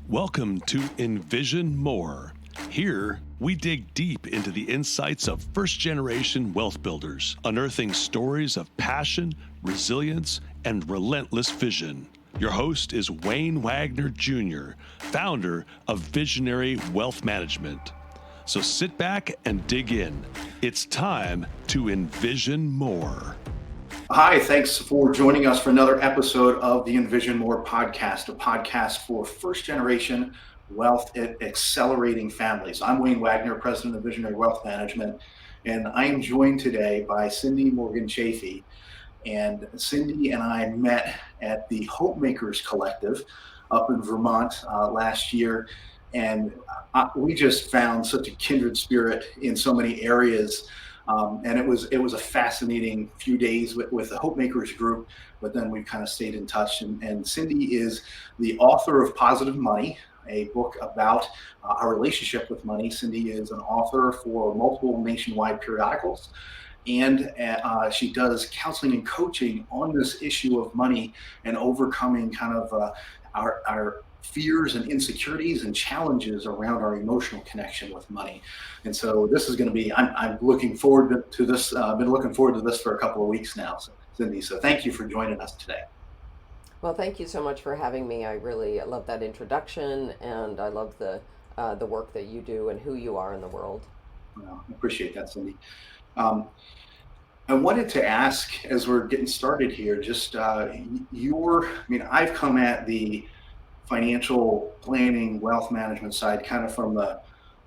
Welcome to Envision More. Here, we dig deep into the insights of first-generation wealth builders, unearthing stories of passion, resilience, and relentless vision. Your host is Wayne Wagner Jr., founder of Visionary Wealth Management. So sit back and dig in. It's time to envision more. Hi, thanks for joining us for another episode of the Envision More podcast, a podcast for first-generation wealth accelerating families. I'm Wayne Wagner, president of Visionary Wealth Management, and I am joined today by Cindy Morgan-Jaffe. And Cindy and I met at the Hope Makers Collective up in Vermont last year, and we just found such a kindred spirit in so many areas. And it was a fascinating few days with the Hope Makers group, but then we kind of stayed in touch. And Cindy is the author of Positive Money, a book about our relationship with money. Cindy is an author for multiple nationwide periodicals, and she does counseling and coaching on this issue of money and overcoming kind of our fears and insecurities and challenges around our emotional connection with money. And so this is going to be, I'm looking forward to this. I've been looking forward to this for a couple of weeks now, Cindy. So thank you for joining us today. Well, thank you so much for having me. I really love that introduction, and I love the work that you do and who you are in the world. Well, I appreciate that, Cindy. I wanted to ask, as we're getting started here, just I've come at the financial planning, wealth management side kind of from the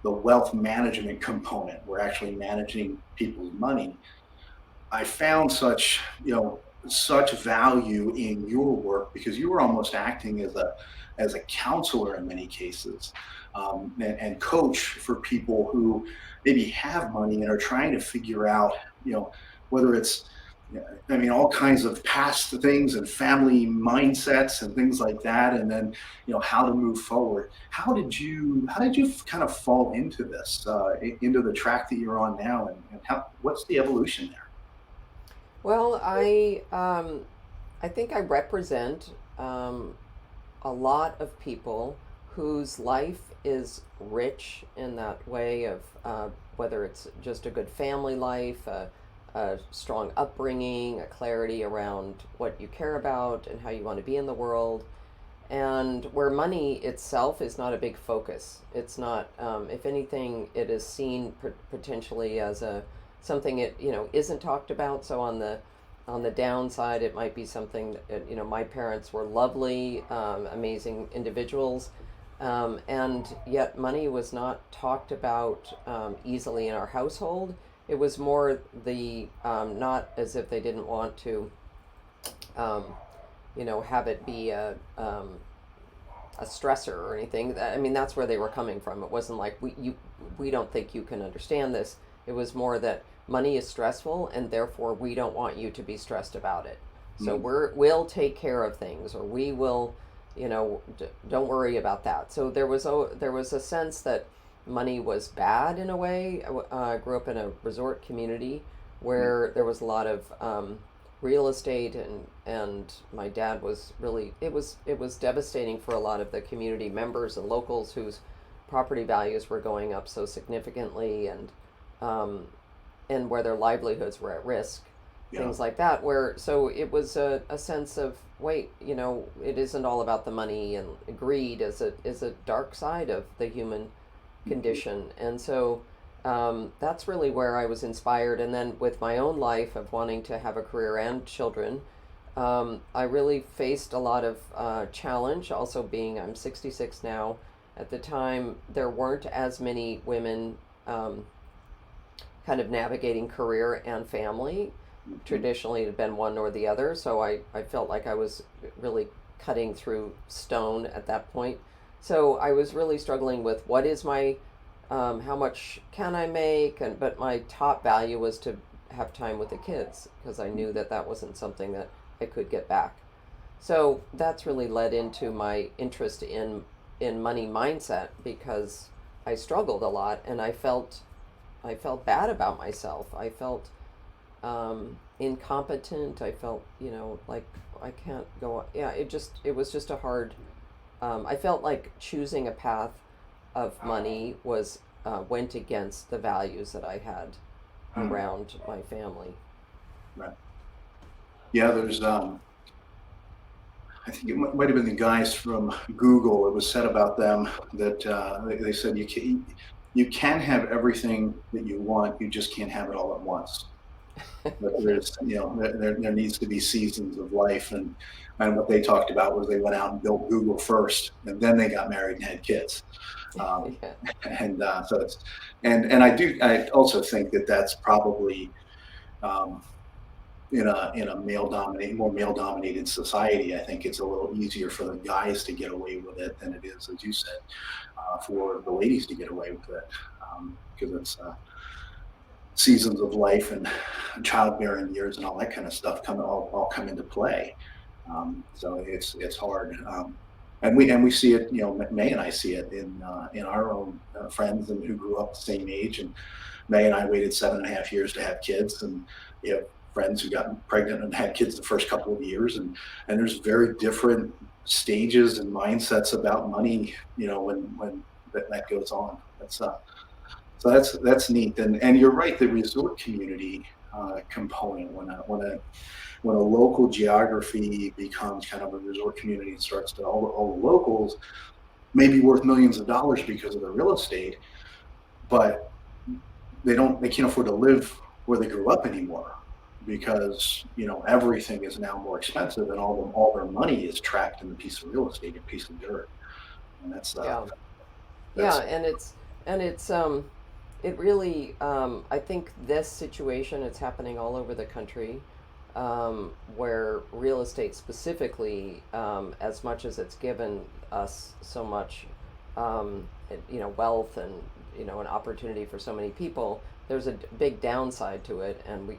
wealth management component. We're actually managing people's money. I found such value in your work because you were almost acting as a counselor in many cases, and coach for people who maybe have money and are trying to figure out, whether it's, all kinds of past things and family mindsets and things like that, and then, how to move forward. How did you kind of fall into this, into the track that you're on now, and what's the evolution there? Well, I think I represent a lot of people whose life is rich in that way of whether it's just a good family life, a strong upbringing, a clarity around what you care about and how you want to be in the world, and where money itself is not a big focus. It's not, if anything, it is seen potentially as something it isn't talked about. So on the downside, it might be something that, my parents were lovely, amazing individuals, and yet money was not talked about easily in our household. It was more the not as if they didn't want to, have it be a stressor or anything. That's where they were coming from. It wasn't like we don't think you can understand this. It was more that money is stressful, and therefore we don't want you to be stressed about it. So we'll take care of things, or we will, don't worry about that. So there was a sense that money was bad in a way. I grew up in a resort community where there was a lot of real estate, and my dad was really, it was devastating for a lot of the community members and locals whose property values were going up so significantly, and where their livelihoods were at risk, things like that, so it was a sense of, wait, it isn't all about the money, and greed is a dark side of the human condition. And so that's really where I was inspired. And then with my own life of wanting to have a career and children, I really faced a lot of challenge. Also I'm 66 now. At the time, there weren't as many women kind of navigating career and family. Traditionally, it had been one or the other. So I felt like I was really cutting through stone at that point. So I was really struggling with what is my, how much can I make? But my top value was to have time with the kids, because I knew that wasn't something that I could get back. So that's really led into my interest in money mindset, because I struggled a lot, and I felt bad about myself. I felt incompetent. I felt, like I can't go on. Yeah, it was just a hard I felt like choosing a path of money was went against the values that I had around my family. Right. Yeah, there's I think it might have been the guys from Google. It was said about them that they said you can have everything that you want, you just can't have it all at once. But there's, there needs to be seasons of life, and what they talked about was they went out and built Google first, and then they got married and had kids. Um, Yeah. and so it's, and I also think that that's probably um, in a more male dominated society. I think it's a little easier for the guys to get away with it than it is, as you said, for the ladies to get away with it, because it's seasons of life and childbearing years and all that kind of stuff all come into play. So it's hard. And we see it, May and I see it in our own friends and who grew up the same age. And May and I waited 7.5 years to have kids, and we have friends who got pregnant and had kids the first couple of years, and there's very different stages and mindsets about money, when that goes on. That's neat. And you're right, the resort community component, when a local geography becomes kind of a resort community and starts to all the locals may be worth millions of dollars because of the real estate, but they can't afford to live where they grew up anymore, because everything is now more expensive, and all their money is trapped in a piece of real estate, a piece of dirt. And Yeah. Yeah, that's and it's it really, I think this situation, it's happening all over the country, where real estate specifically, as much as it's given us so much, wealth and, an opportunity for so many people, there's a big downside to it, and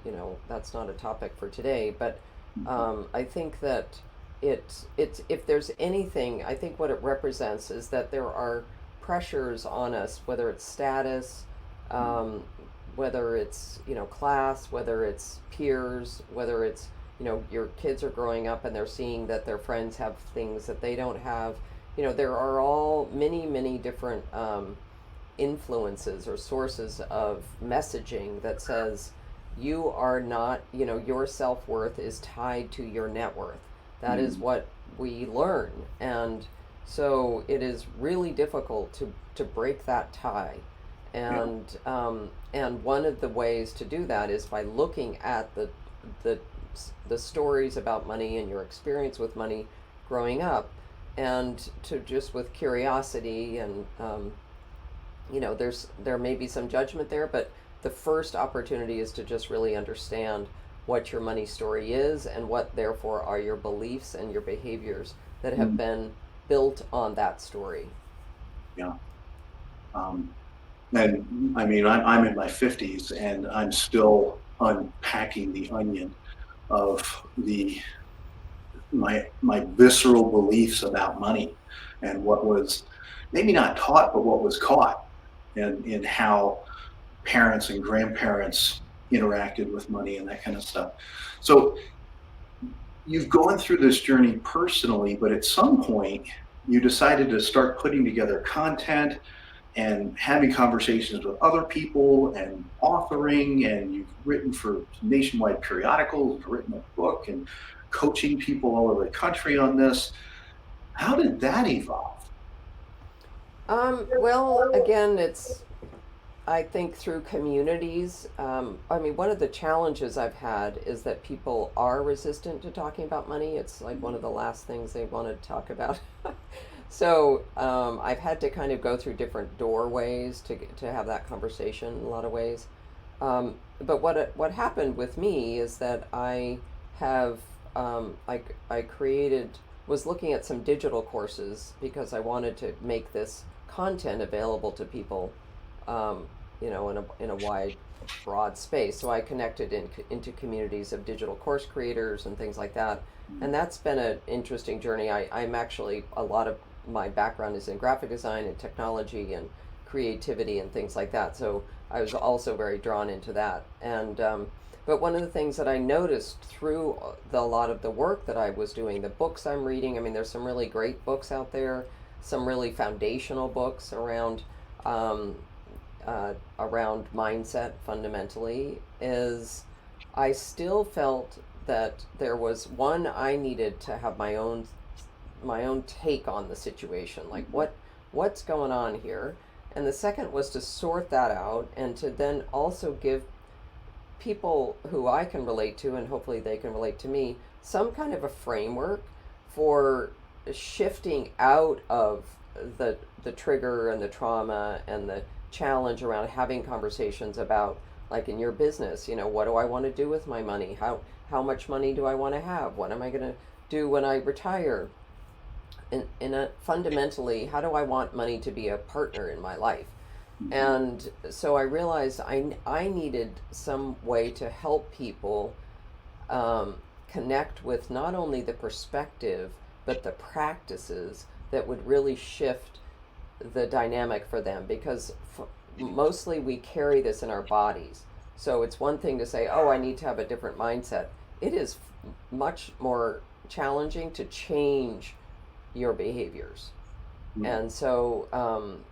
that's not a topic for today, but I think that it's if there's anything, I think what it represents is that there are pressures on us, whether it's status, whether it's class, whether it's peers, whether it's your kids are growing up and they're seeing that their friends have things that they don't have. There are all many different influences or sources of messaging that says you are not, your self-worth is tied to your net worth. That is what we learn, and so it is really difficult to break that tie. And one of the ways to do that is by looking at the stories about money and your experience with money growing up, and to just with curiosity, and there may be some judgment there, but the first opportunity is to just really understand what your money story is, and what therefore are your beliefs and your behaviors that have been built on that story. Yeah. And I mean, I'm in my 50s, and I'm still unpacking the onion of my visceral beliefs about money, and what was maybe not taught, but what was caught, in how parents and grandparents interacted with money and that kind of stuff. So you've gone through this journey personally, but at some point you decided to start putting together content and having conversations with other people and authoring, and you've written for nationwide periodicals, written a book, and coaching people all over the country on this. How did that evolve? Well, again, it's, I think, through communities. I mean, one of the challenges I've had is that people are resistant to talking about money. It's like one of the last things they want to talk about. So I've had to kind of go through different doorways to have that conversation in a lot of ways. But what happened with me is that I have I was looking at some digital courses because I wanted to make this content available to people, in a wide, broad space. So I connected into communities of digital course creators and things like that, and that's been an interesting journey. I'm actually, a lot of my background is in graphic design and technology and creativity and things like that. So I was also very drawn into that, and But one of the things that I noticed through a lot of the work that I was doing, the books I'm reading, I mean, there's some really great books out there, some really foundational books um, around mindset fundamentally, is I still felt that there was one, I needed to have my own take on the situation, like what's going on here, and the second was to sort that out and to then also give people who I can relate to, and hopefully they can relate to me, some kind of a framework for shifting out of the trigger and the trauma and the challenge around having conversations about, like in your business, what do I want to do with my money? How much money do I want to have? What am I going to do when I retire? Fundamentally, how do I want money to be a partner in my life? And so I realized I needed some way to help people connect with not only the perspective, but the practices that would really shift the dynamic for them. Because mostly we carry this in our bodies. So it's one thing to say, oh, I need to have a different mindset. It is much more challenging to change your behaviors. And so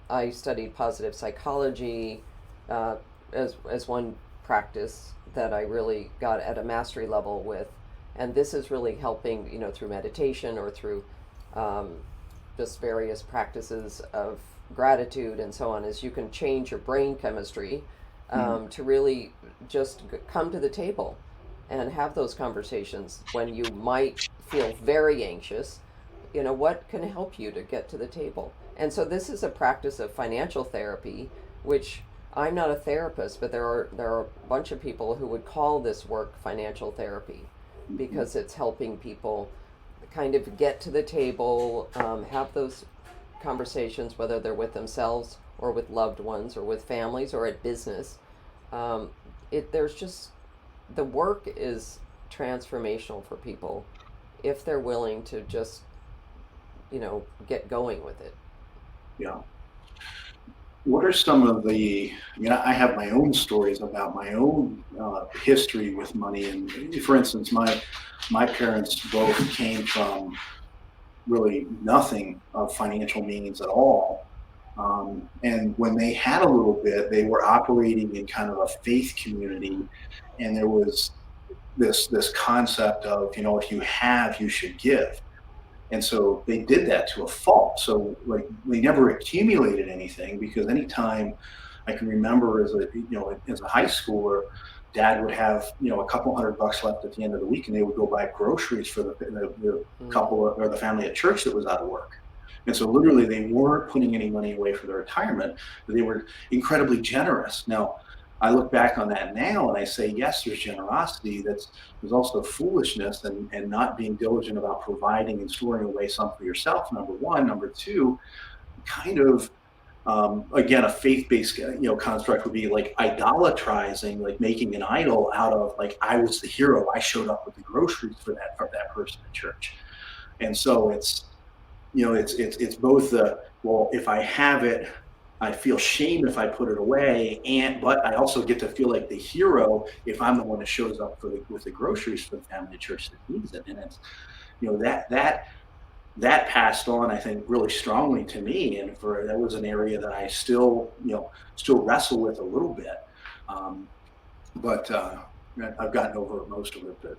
I studied positive psychology as one practice that I really got at a mastery level with. And this is really helping, through meditation or through just various practices of gratitude and so on, is you can change your brain chemistry to really just come to the table and have those conversations when you might feel very anxious. What can help you to get to the table? And so this is a practice of financial therapy, which I'm not a therapist, but there are a bunch of people who would call this work financial therapy, because it's helping people kind of get to the table, have those conversations, whether they're with themselves or with loved ones or with families or at business. There's just, the work is transformational for people if they're willing to just get going with it. Yeah. What are some of I have my own stories about my own history with money. And for instance, my parents both came from really nothing of financial means at all. And when they had a little bit, they were operating in kind of a faith community. And there was this concept of, if you have, you should give. And so they did that to a fault. So like they never accumulated anything, because anytime I can remember as a high schooler, dad would have, a couple $100 left at the end of the week, and they would go buy groceries for the couple or the family at church that was out of work. And so literally they weren't putting any money away for their retirement, but they were incredibly generous. Now, I look back on that now and I say, yes, there's generosity. There's also foolishness and not being diligent about providing and storing away some for yourself, number one. Number two, kind of, again, a faith-based, construct would be like idolatrizing, like making an idol out of, like, I was the hero. I showed up with the groceries for that person at church. And so it's both well, if I have it, I feel shame if I put it away, but I also get to feel like the hero if I'm the one that shows up with the groceries for the family church that needs it. And it's, that passed on, I think, really strongly to me, and that was an area that I still wrestle with a little bit. But I've gotten over most of it. But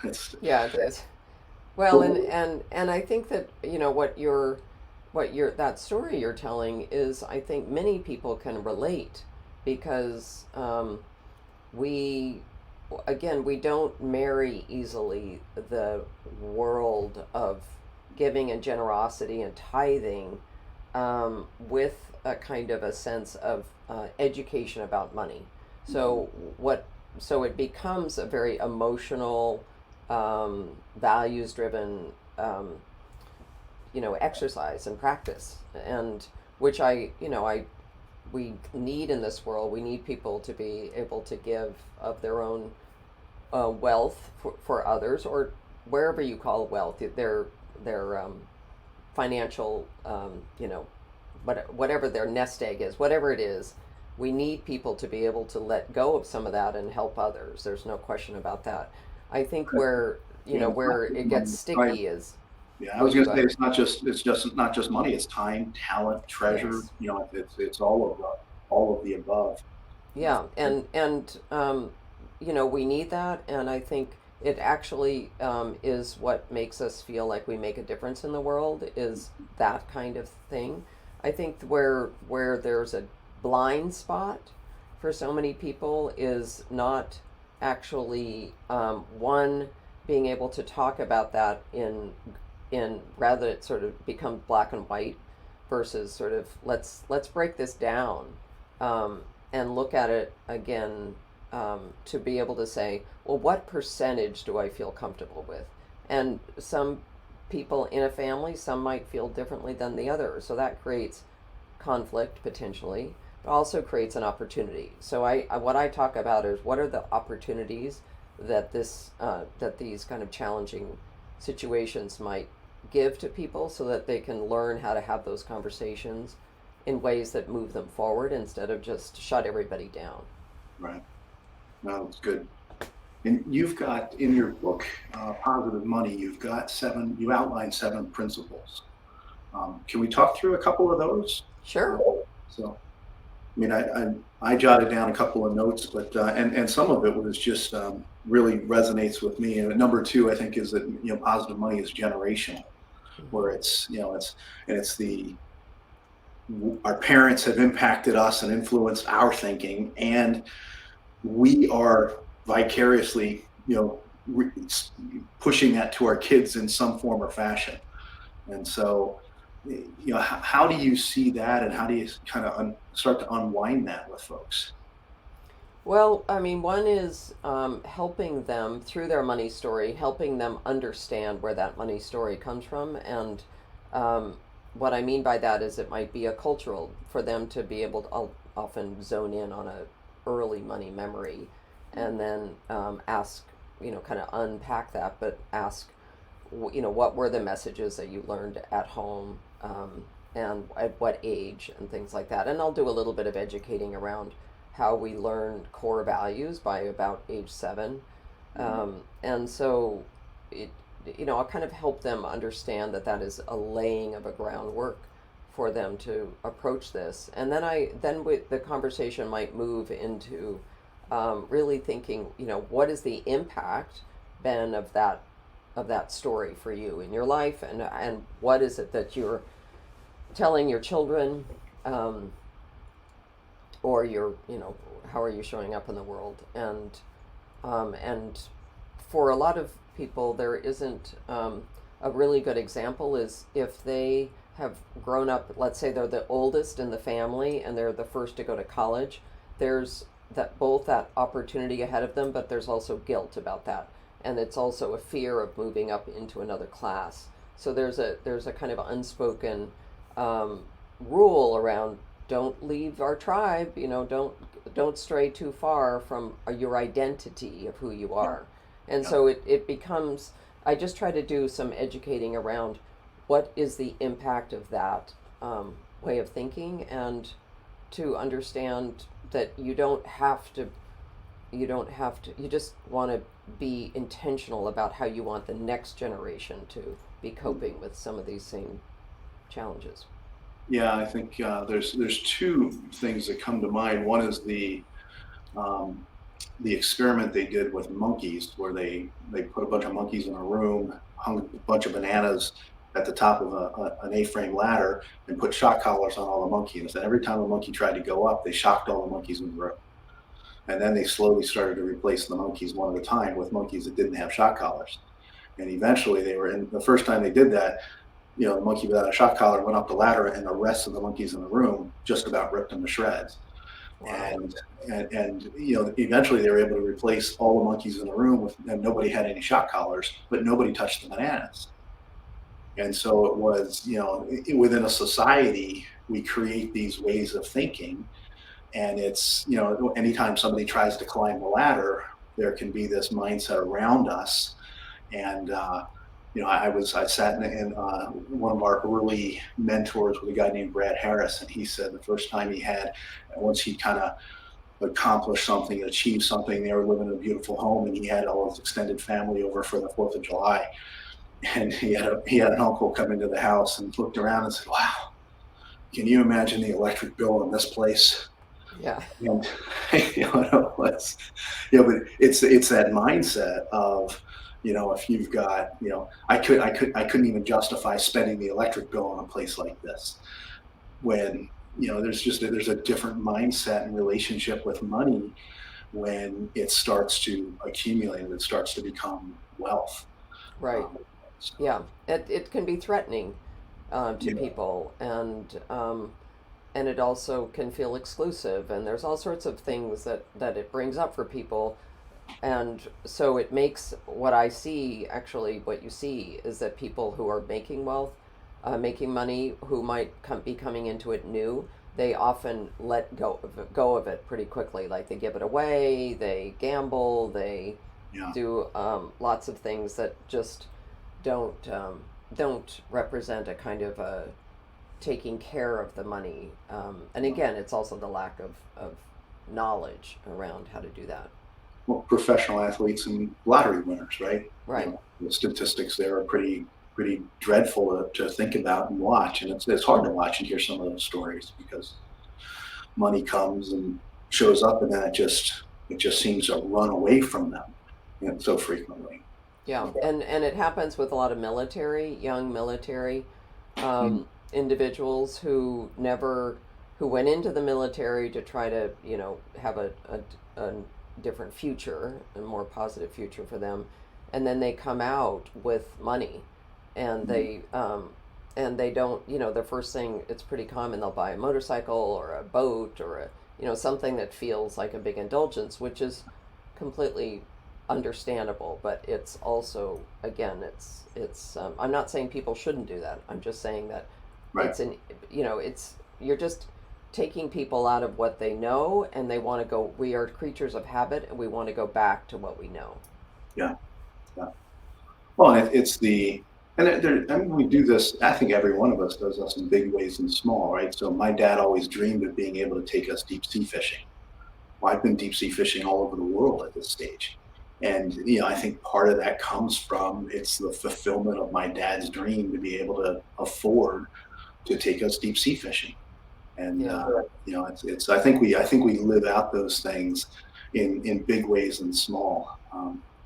it's well, and I think that that story you're telling is, I think many people can relate, because we don't marry easily the world of giving and generosity and tithing with a kind of a sense of education about money. So it becomes a very emotional, values driven exercise and practice, and which we need in this world. We need people to be able to give of their own wealth for others, or wherever you call wealth, their financial, whatever their nest egg is, whatever it is, we need people to be able to let go of some of that and help others. There's no question about that. I think where, Yeah, it's not where just it gets money, right? sticky is, Yeah, I oh, was you going go to say ahead. it's just not just money. It's time, talent, treasure. Yes. It's all of the above. Uh, Yeah, and we need that, and I think it actually is what makes us feel like we make a difference in the world is that kind of thing. I think where there's a blind spot for so many people is not actually one being able to talk about that in rather it sort of becomes black and white versus sort of let's break this down. Um, and look at it again to be able to say, well, what percentage do I feel comfortable with? And some people in a family, some might feel differently than the other. So that creates conflict potentially, but also creates an opportunity. So what I talk about is what are the opportunities that that these kind of challenging situations might give to people so that they can learn how to have those conversations in ways that move them forward instead of just shut everybody down. right. No, it's good. And you've got in your book, Positive Money, you outline 7 principles. Can we talk through a couple of those? Uh, Sure. so, I mean, I jotted down a couple of notes, but and some of it was just really resonates with me. And number 2, I think, is that positive money is generational, Hmm. where it's our parents have impacted us and influenced our thinking, and we are vicariously, pushing that to our kids in some form or fashion. And so, how do you see that, and how do you kind of start to unwind that with folks? Well, I mean, one is helping them through their money story, helping them understand where that money story comes from. And um, what I mean by that is it might be a cultural for them to be able to often zone in on a early money memory and then ask, kind of unpack that, but ask, what were the messages that you learned at home and at what age and things like that. And I'll do a little bit of educating around how we learn core values by about age 7. And so it, I'll kind of help them understand that that is a laying of a groundwork for them to approach this. And then with the conversation might move into really thinking, what is the impact, Ben, of that story for you in your life, and what is it that you're telling your children, or how are you showing up in the world, and for a lot of people there isn't a really good example is if they have grown up, let's say they're the oldest in the family and they're the first to go to college. There's that opportunity ahead of them, but there's also guilt about that, and it's also a fear of moving up into another class. So there's a kind of unspoken rule around don't leave our tribe. Don't stray too far from your identity of who you Yeah, are. And yeah, so it becomes. I just try to do some educating around what is the impact of that way of thinking, and to understand that you just want to be intentional about how you want the next generation to be coping with some of these same challenges. yeah. I think there's 2 things that come to mind. One is um, the experiment they did with monkeys, where they put a bunch of monkeys in a room, hung a bunch of bananas at the top of an A-frame ladder, and put shock collars on all the monkeys. And every time a monkey tried to go up, they shocked all the monkeys in the room. And then they slowly started to replace the monkeys one at a time with monkeys that didn't have shock collars. And eventually, they were in the first time they did that. The monkey without a shock collar went up the ladder, and the rest of the monkeys in the room just about ripped him to shreds. Wow. And eventually they were able to replace all the monkeys in the room and nobody had any shock collars, but nobody touched the bananas. And so it was, within a society, we create these ways of thinking. And it's, anytime somebody tries to climb the ladder, there can be this mindset around us. And I sat in one of our early mentors with a guy named Brad Harris, and he said the first time once he kind of accomplished something, achieved something, they were living in a beautiful home, and he had all his extended family over for the 4th of July. And he had an uncle come into the house and looked around and said, "Wow, can you imagine the electric bill in this place?" Yeah. And but it's that mindset of, if you've got, I couldn't even justify spending the electric bill on a place like this, when there's a different mindset and relationship with money when it starts to accumulate and it starts to become wealth. Right. So, Yeah. It can be threatening to yeah, people, and it also can feel exclusive, and there's all sorts of things that it brings up for people. And so it makes what I see, actually, what you see is that people who are making wealth, making money, who might be coming into it new, they often let go of it pretty quickly. Like they give it away, they gamble, they yeah, do lots of things that just don't don't represent a kind of a taking care of the money. And again, it's also the lack of knowledge around how to do that. well, professional athletes and lottery winners, right? Right. The statistics there are pretty dreadful to think about and watch, and it's hard to watch and hear some of those stories because money comes and shows up, and then it just seems to run away from them, so frequently. Yeah, So, and it happens with a lot of young military mm, individuals who went into the military to try to, have a different future, a more positive future for them, and then they come out with money, and mm, they don't, the first thing, it's pretty common, they'll buy a motorcycle or a boat or something that feels like a big indulgence, which is completely understandable, but it's also, again, it's I'm not saying people shouldn't do that. I'm just saying that right. it's an it's you're just taking people out of what they know, and they want to go, we are creatures of habit, and we want to go back to what we know. Yeah, yeah. Well, and it's I mean, we do this. I think every one of us does this in big ways and small, right? So my dad always dreamed of being able to take us deep sea fishing. Well, I've been deep sea fishing all over the world at this stage. And, I think part of that comes from it's the fulfillment of my dad's dream to be able to afford to take us deep sea fishing. And, Yeah. I think we live out those things in big ways and small.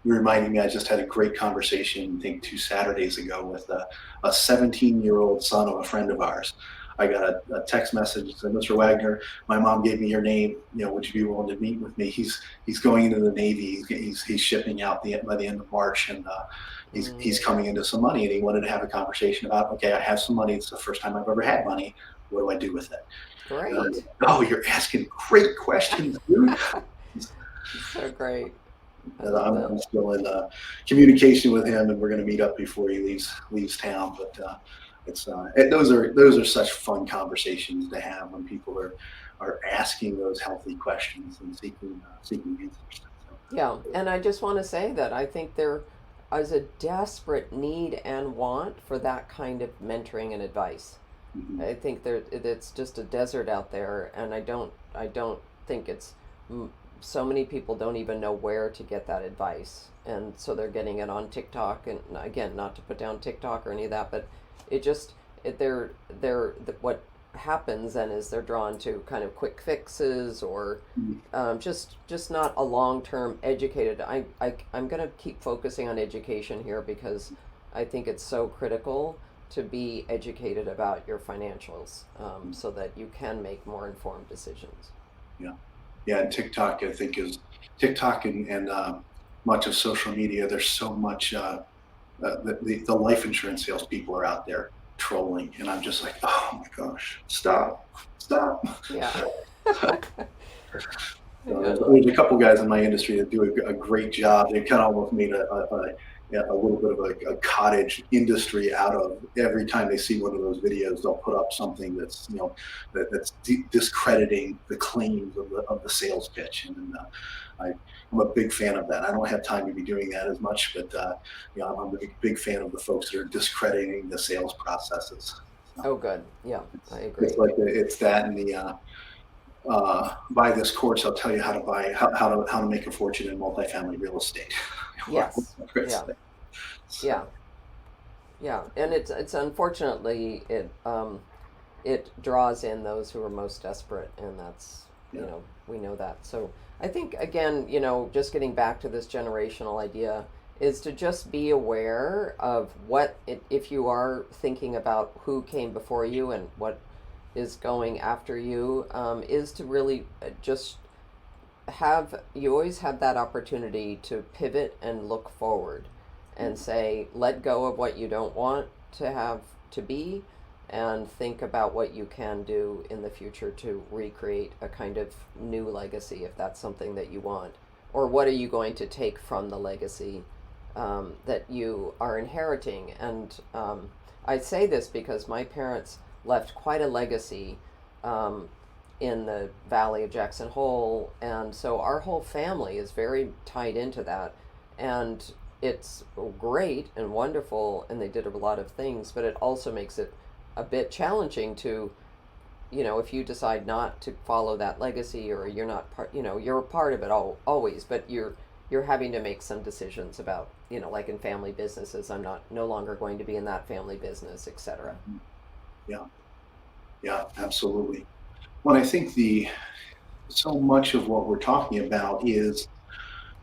You reminded me, I just had a great conversation, I think 2 Saturdays ago, with a 17-year-old son of a friend of ours. I got a text message that said, "Mr. Wagner, my mom gave me your name. Would you be willing to meet with me? He's going into the Navy. He's shipping out by the end of March, and Mm, he's coming into some money, and he wanted to have a conversation about, okay, I have some money. It's the first time I've ever had money. What do I do with it?" And I'm great. like, "Oh, you're asking great questions, dude." So great. I And love I'm that. still in communication with him, and we're going to meet up before he leaves town. But those are such fun conversations to have when people are asking those healthy questions and seeking answers. So, Yeah, and I just want to say that I think there is a desperate need and want for that kind of mentoring and advice. mhm, I think it's just a desert out there, and I don't think so many people don't even know where to get that advice, and so they're getting it on TikTok. And again, not to put down TikTok or any of that, but it just what happens then is they're drawn to kind of quick fixes, or mhm, just not a long term educated. I'm gonna keep focusing on education here because I think it's so critical to be educated about your financials, so that you can make more informed decisions. yeah, yeah. And TikTok, I think, is TikTok and much of social media. There's so much. The life insurance salespeople are out there trolling, and I'm just like, oh my gosh, stop. Yeah. So Yeah. there's a couple guys in my industry that do a great job. They kind of almost made a little bit of a cottage industry out of every time they see one of those videos. They'll put up something that's that's discrediting the claims of the sales pitch, and I'm a big fan of that. I don't have time to be doing that as much, but I'm a big fan of the folks that are discrediting the sales processes. So Oh, good. Yeah, I agree. it's like it's that and the buy this course. I'll tell you how to buy how to make a fortune in multifamily real estate. Yes. Yeah. So, Yeah. Yeah. And it's unfortunately it draws in those who are most desperate, and that's yeah. we know that. So I think again, just getting back to this generational idea is to just be aware of if you are thinking about who came before you and what is going after you, is to really just you always have that opportunity to pivot and look forward and say, let go of what you don't want to have to be, and think about what you can do in the future to recreate a kind of new legacy, if that's something that you want. Or what are you going to take from the legacy that you are inheriting? And I say this because my parents left quite a legacy in the Valley of Jackson Hole, and so our whole family is very tied into that. And it's great and wonderful, and they did a lot of things, but it also makes it a bit challenging to, if you decide not to follow that legacy, or you're not part, you're a part of it always, but you're having to make some decisions about, like in family businesses, I'm no longer going to be in that family business, etc. Yeah, yeah, absolutely. Well, I think so much of what we're talking about is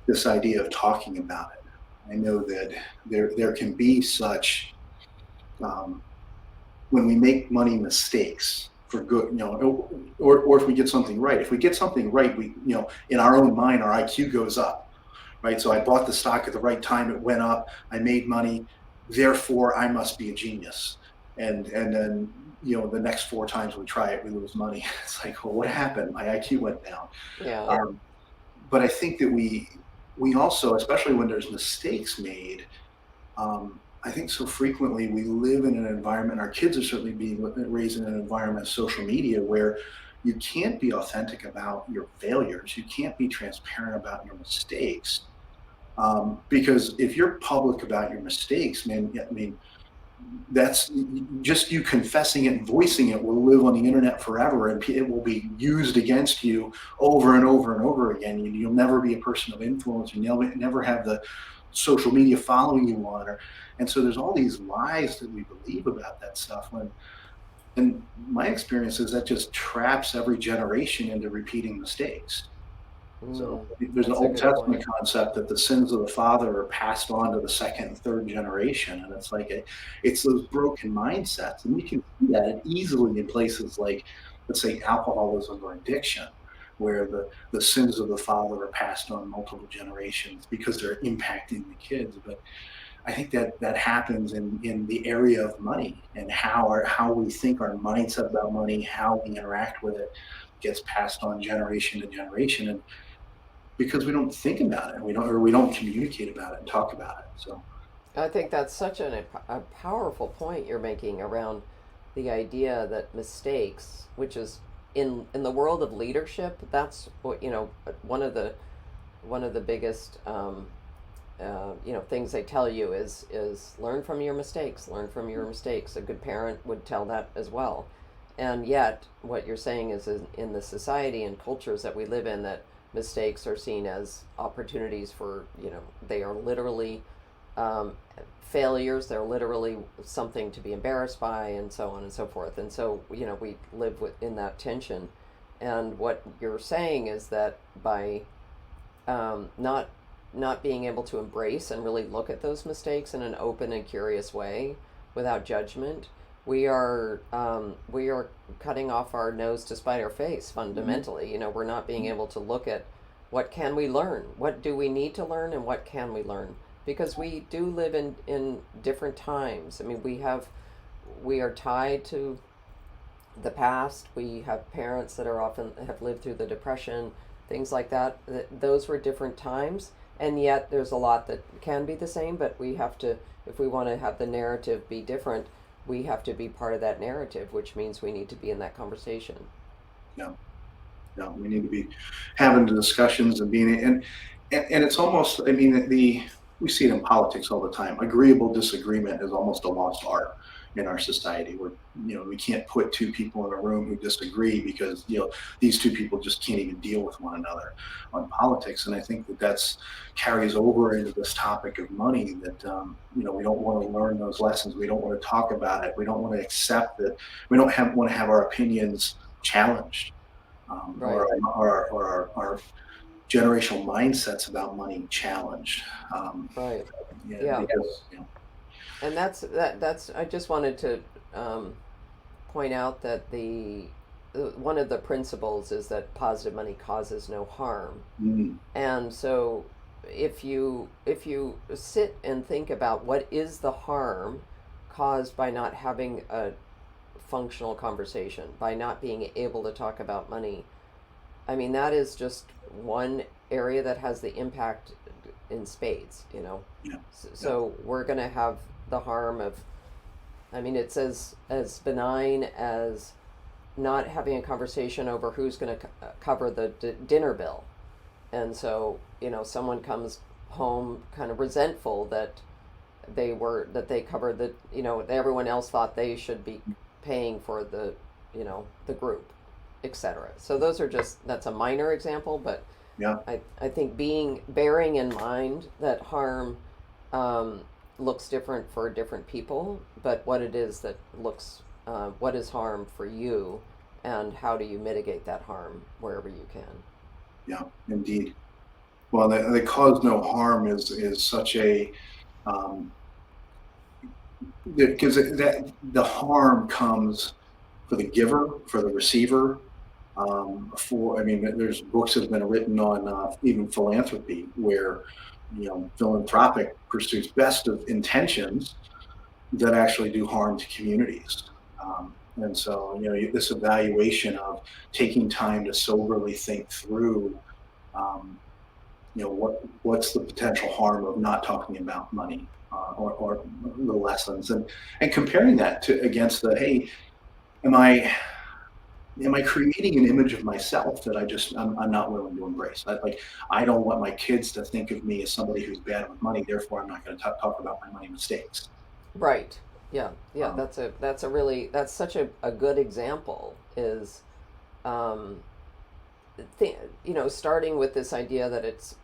this idea of talking about it. I know that there can be such when we make money mistakes for good, or if we get something right. If we get something right, we in our own mind our IQ goes up, right? So I bought the stock at the right time; it went up. I made money, therefore I must be a genius. And then the next 4 times we try it, we lose money. It's like, well, what happened? My IQ went down. Yeah. But I think that we also, especially when there's mistakes made, I think so frequently we live in an environment, our kids are certainly being raised in an environment of social media where you can't be authentic about your failures. You can't be transparent about your mistakes. Because if you're public about your mistakes, man, I mean, that's just you confessing it and voicing it will live on the internet forever, and it will be used against you over and over and over again. You'll never be a person of influence. You never have the social media following you on, and so there's all these lies that we believe about that stuff. And my experience is that just traps every generation into repeating mistakes. So there's an That's a Old good point. Testament concept that the sins of the father are passed on to the second and third generation, and it's like it's those broken mindsets, and we can see that easily in places like, let's say, alcoholism or addiction, where the sins of the father are passed on multiple generations because they're impacting the kids. But I think that happens in the area of money, and how we think, our mindset about money, how we interact with it, gets passed on generation to generation. And because we don't think about it, we don't communicate about it and talk about it. So I think that's such a powerful point you're making around the idea that mistakes, which is in the world of leadership, that's what one of the biggest things they tell you is learn from your mistakes, learn from your mistakes. A good parent would tell that as well. And yet, what you're saying is in the society and cultures that we live in, that mistakes are seen as opportunities for, they are literally um, failures. They're literally something to be embarrassed by, and so on and so forth. And so, we live in that tension. And what you're saying is that by not being able to embrace and really look at those mistakes in an open and curious way without judgment, we are cutting off our nose to spite our face fundamentally. We're not being able to look at what can we learn, what do we need to learn, and what can we learn, because we do live in different times. I mean, we are tied to the past. We have parents that are often have lived through the Depression, things like that. Those were different times, and yet there's a lot that can be the same, but we have to, if we want to have the narrative be different, we have to be part of that narrative, which means we need to be in that conversation. Yeah. Yeah, we need to be having the discussions and being and it's almost, I mean, we see it in politics all the time. Agreeable disagreement is almost a lost art in our society, where we can't put two people in a room who disagree because these two people just can't even deal with one another on politics. And I think that's carries over into this topic of money, that we don't want to learn those lessons. We don't want to talk about it. We don't want to accept that. We don't want to have our opinions challenged. Right. Or our generational mindsets about money challenged. Right. Yeah, Yeah. because And that's I just wanted to point out that the one of the principles is that positive money causes no harm. mm, And so if you sit and think about what is the harm caused by not having a functional conversation, by not being able to talk about money, I mean, that is just one area that has the impact in spades. yeah, So we're going to have the harm of, I mean, it's as benign as not having a conversation over who's going to cover the dinner bill. And so, someone comes home kind of resentful that they covered everyone else thought they should be paying for the group, etc. So that's a minor example, but yeah, I think bearing in mind that harm looks different for different people, but what it is that what is harm for you, and how do you mitigate that harm wherever you can. yeah, indeed. Well, they cause no harm is such a because that the harm comes for the giver, for the receiver. I mean, there's books that have been written on even philanthropy, where philanthropic pursuits best of intentions that actually do harm to communities. And so, this evaluation of taking time to soberly think through, um, what's the potential harm of not talking about money, or the lessons, and comparing that to against the, hey, am I creating an image of myself that I'm not willing to embrace? I don't want my kids to think of me as somebody who's bad with money. Therefore, I'm not going to talk about my money mistakes. Right. Yeah. Yeah. Um, That's such a good example. Is um, starting with this idea that it's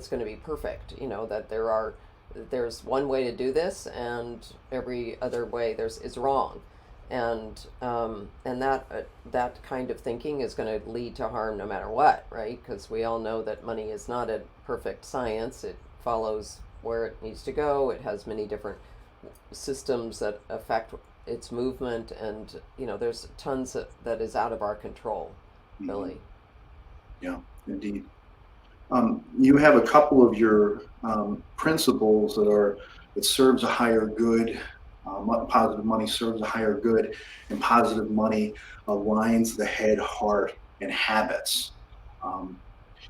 going to be perfect. That there's one way to do this, and every other way is wrong, and that kind of thinking is going to lead to harm no matter what, right? Because we all know that money is not a perfect science. It follows where it needs to go. It has many different systems that affect its movement, and there's tons that is out of our control, really. yeah, indeed. You have a couple of your principles that serves a higher good. Positive money serves a higher good, and positive money aligns the head, heart, and habits. Um,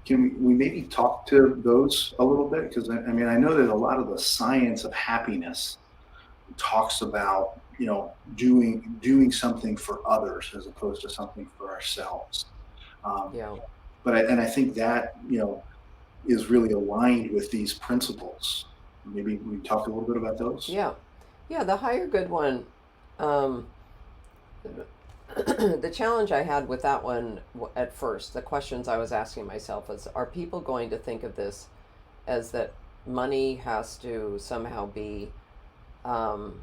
can we maybe talk to those a little bit? Because I mean, I know that a lot of the science of happiness talks about doing something for others as opposed to something for ourselves. Um, Yeah. and I think that is really aligned with these principles. Maybe we talk a little bit about those. Yeah. Yeah, the higher good one, um, the challenge I had with that one at first, the questions I was asking myself was, are people going to think of this as that money has to somehow be um,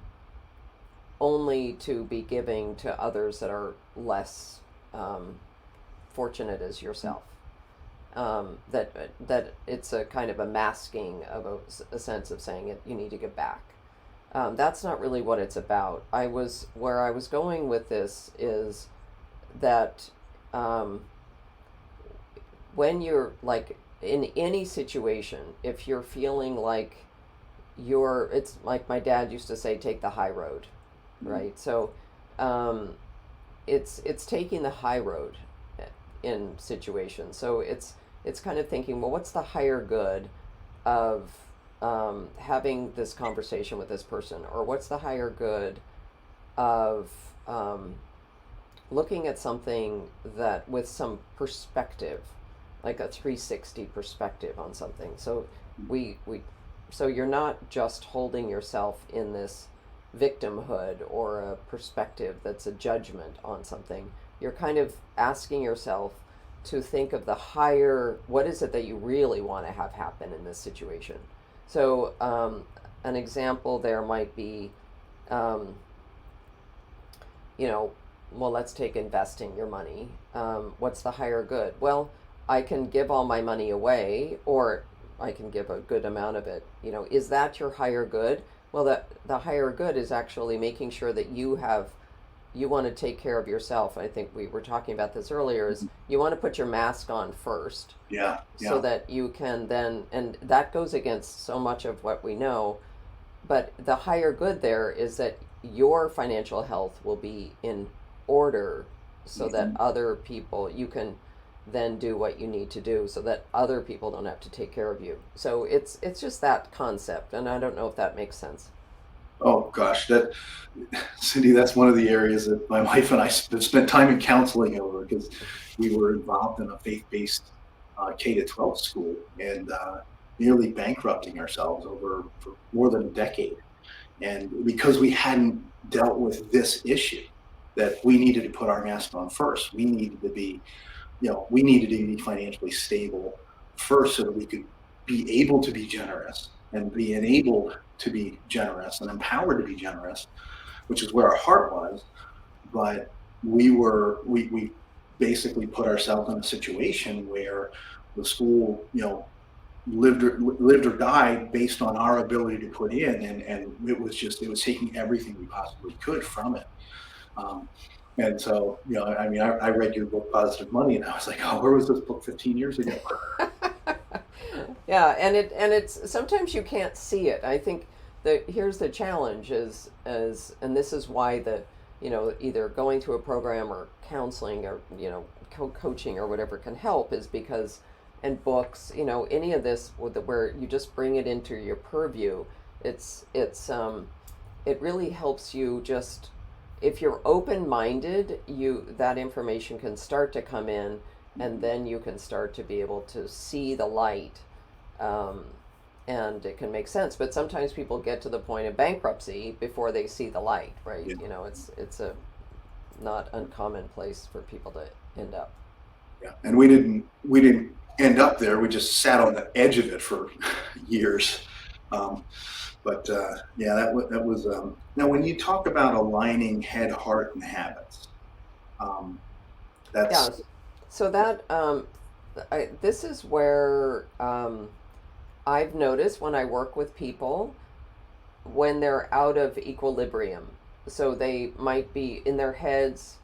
only to be giving to others that are less fortunate as yourself? That it's a kind of a masking of a sense of saying it, you need to give back. That's not really what it's about. Where I was going with this is that when you're like in any situation, if you're feeling like it's like my dad used to say, take the high road, right? So it's taking the high road in situations. So it's kind of thinking, well, what's the higher good of having this conversation with this person, or what's the higher good of looking at something that with some perspective, like a 360 perspective on something. So so you're not just holding yourself in this victimhood or a perspective that's a judgment on something. You're kind of asking yourself to think of the higher, what is it that you really want to have happen in this situation? So an example there might be, well, let's take investing your money. What's the higher good? Well, I can give all my money away, or I can give a good amount of it. Is that your higher good? Well, the higher good is actually making sure that you want to take care of yourself. I think we were talking about this earlier, is you want to put your mask on first. Yeah. So that you can then, and that goes against so much of what we know, but the higher good there is that your financial health will be in order, so that other people, you can then do what you need to do so that other people don't have to take care of you. So it's just that concept, and I don't know if that makes sense. Oh gosh, Cindy, that's one of the areas that my wife and I spent time in counseling over, because we were involved in a faith-based K-12 school, and nearly bankrupting ourselves for more than a decade. And because we hadn't dealt with this issue, that we needed to put our mask on first. We needed to be financially stable first, so that we could be able to be generous, and be enabled to be generous and empowered to be generous, which is where our heart was. But we basically put ourselves in a situation where the school, lived or died based on our ability to put in, and it was taking everything we possibly could from it. And so, I read your book, Positive Money, and I was like, oh, where was this book 15 years ago? Yeah, and it's sometimes you can't see it. I think here's the challenge and this is why either going through a program or counseling or coaching or whatever can help, is because, and books, any of this where you just bring it into your purview, it really helps you. Just if you're open-minded, that information can start to come in, and then you can start to be able to see the light, and it can make sense. But sometimes people get to the point of bankruptcy before they see the light, right? Yeah. It's a not uncommon place for people to end up. Yeah, and we didn't end up there. We just sat on the edge of it for years. That was. Now, when you talk about aligning head, heart, and habits, that's. Yeah. So that this is where I've noticed when I work with people, when they're out of equilibrium. So they might be in their heads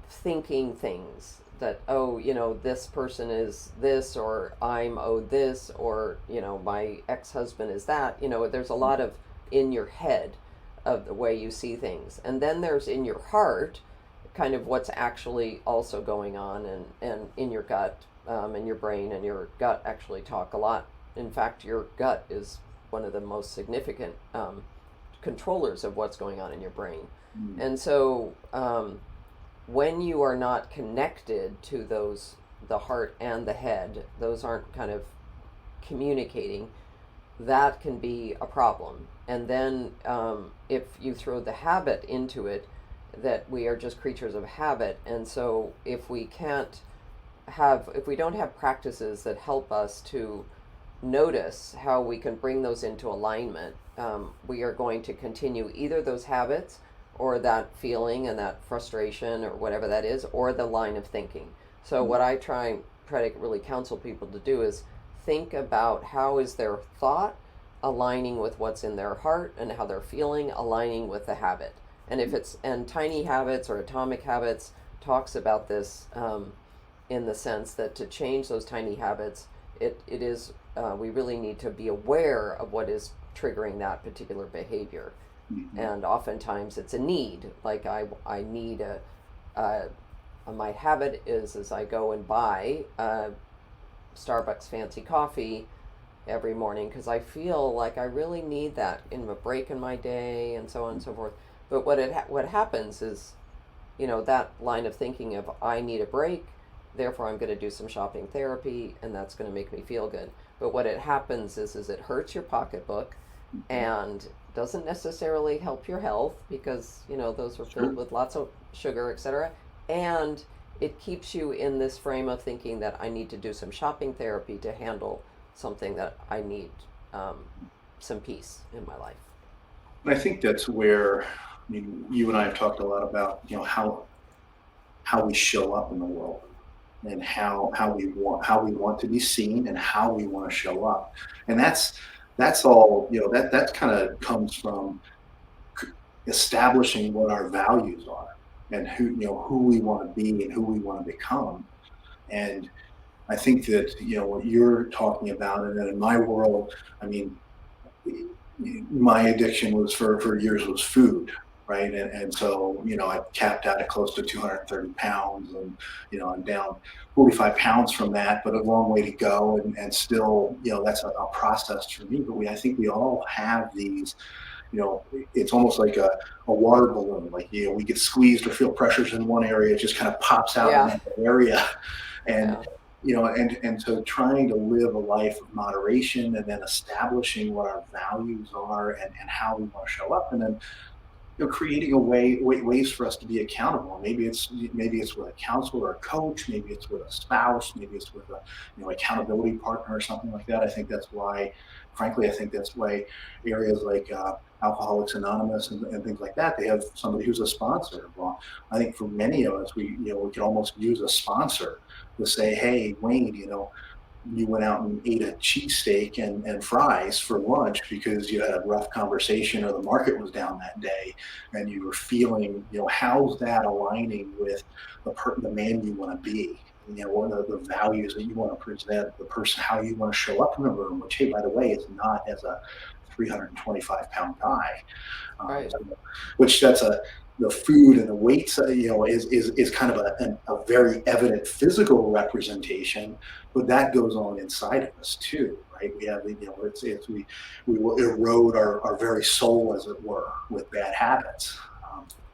thinking things that, oh, this person is this, or I'm owed this, or, my ex-husband is that. There's a lot of in your head of the way you see things. And then there's in your heart kind of what's actually also going on, and in your gut, and your brain and your gut actually talk a lot. In fact, your gut is one of the most significant controllers of what's going on in your brain. Mm. And so when you are not connected to the heart and the head, those aren't kind of communicating, that can be a problem. And then if you throw the habit into it, that we are just creatures of habit. And so if we don't have practices that help us to notice how we can bring those into alignment, we are going to continue either those habits, or that feeling and that frustration, or whatever that is, or the line of thinking. So what I try to really counsel people to do is think about how is their thought aligning with what's in their heart, and how they're feeling aligning with the habit. And and Tiny Habits or Atomic Habits talks about this in the sense that to change those tiny habits, it is we really need to be aware of what is triggering that particular behavior. Mm-hmm. And oftentimes it's a need, like I need my habit is, as I go and buy Starbucks fancy coffee, every morning because I feel like I really need that in a break in my day and so on and so forth. But what happens is, that line of thinking of I need a break, therefore I'm going to do some shopping therapy, and that's going to make me feel good. But what it happens is it hurts your pocketbook, and doesn't necessarily help your health because those are filled with lots of sugar, etc. And it keeps you in this frame of thinking that I need to do some shopping therapy to handle something that I need some peace in my life. And I think that's where, you and I have talked a lot about, how we show up in the world, and how we want to be seen, and how we want to show up. And that's all, that kind of comes from establishing what our values are, and who we want to be and who we want to become. And I think that, what you're talking about, and then in my world, I mean, my addiction was for years was food, right? And so, I capped out at close to 230 pounds, and, I'm down 45 pounds from that, but a long way to go. And still, that's a process for me. But I think we all have these, it's almost like a water balloon. Like, we get squeezed or feel pressures in one area, it just kind of pops out in that area. And, and so trying to live a life of moderation, and then establishing what our values are, and how we want to show up. And then, creating ways for us to be accountable. Maybe it's with a counselor or a coach. Maybe it's with a spouse. Maybe it's with a accountability partner or something like that. I think that's why areas like Alcoholics Anonymous and things like that, they have somebody who's a sponsor. Well, I think for many of us, we could almost use a sponsor to say, hey, Wayne, you went out and ate a cheesesteak and fries for lunch because you had a rough conversation, or the market was down that day, and you were feeling, how's that aligning with the man you want to be? What are the values that you want to present, the person, how you want to show up in the room, which, hey, by the way, is not as a 325-pound guy. Right. Which the food and the weights, is kind of a very evident physical representation, but that goes on inside of us too, right? We have, we will erode our very soul, as it were, with bad habits,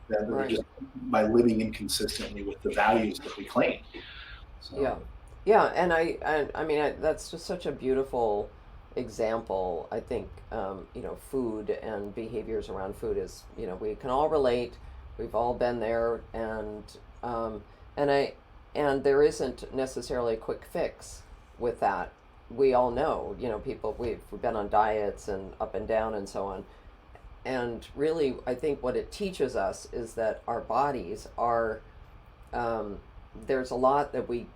that are just by living inconsistently with the values that we claim. So. Yeah, and I mean, that's just such a beautiful example. I think food and behaviors around food is, we can all relate. We've all been there, and there isn't necessarily a quick fix with that. We all know, people, we've been on diets and up and down and so on. And really, I think what it teaches us is that our bodies are, there's a lot that we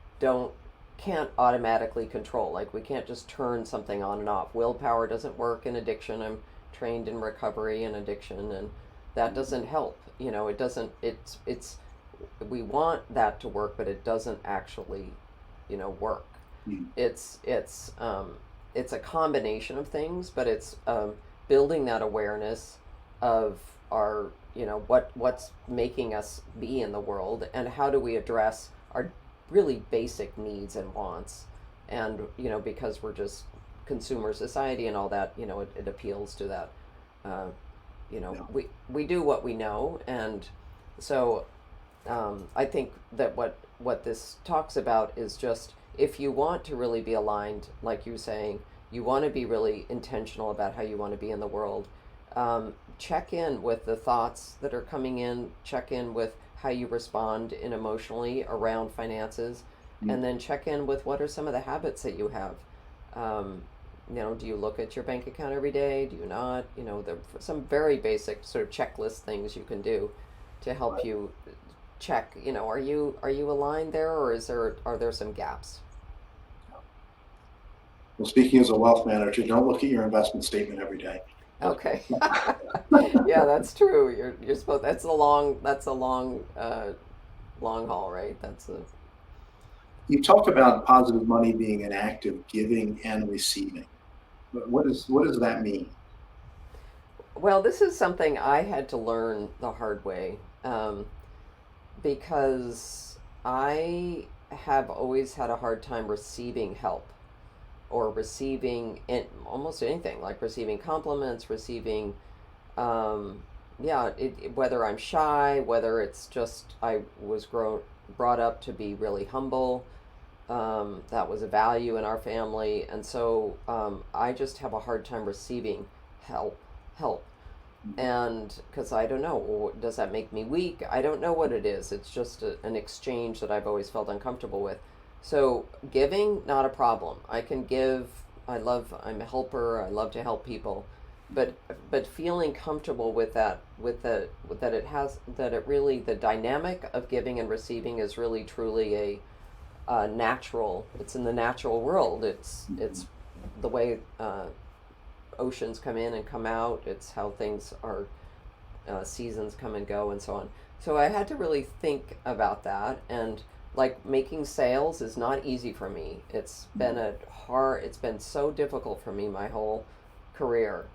can't automatically control. Like, we can't just turn something on and off. Willpower doesn't work in addiction. I'm trained in recovery and addiction, and that doesn't help. It doesn't, we want that to work, but it doesn't actually, work. It's a combination of things, but it's building that awareness of our, what's making us be in the world, and how do we address our really basic needs and wants. And because we're just consumer society and all that, it appeals to that. We do what we know. And so I think that what this talks about is just, if you want to really be aligned, like you're saying, you want to be really intentional about how you want to be in the world, check in with the thoughts that are coming in, check in with how you respond emotionally around finances, and then check in with what are some of the habits that you have. Do you look at your bank account every day? Do you not? There are some very basic sort of checklist things you can do to help you check. Are you aligned there, or are there some gaps? Well, speaking as a wealth manager, don't look at your investment statement every day. Okay. Yeah, that's true. You're supposed. That's a long haul, right? You talk about positive money being an act of giving and receiving. But what does that mean? Well, this is something I had to learn the hard way, because I have always had a hard time receiving help. or receiving almost anything, like receiving compliments, receiving, whether I'm shy, whether it's just I was brought up to be really humble. That was a value in our family, and so I just have a hard time receiving help, and because I don't know, does that make me weak? I don't know what it is. It's just an exchange that I've always felt uncomfortable with. So giving, not a problem. I can give. I'm a helper. I love to help people, but feeling comfortable with that, that it really, the dynamic of giving and receiving is really truly a natural. It's in the natural world. It's the way oceans come in and come out. It's how things are, seasons come and go, and so on. So I had to really think about that, and like making sales is not easy for me. It's been so difficult for me my whole career.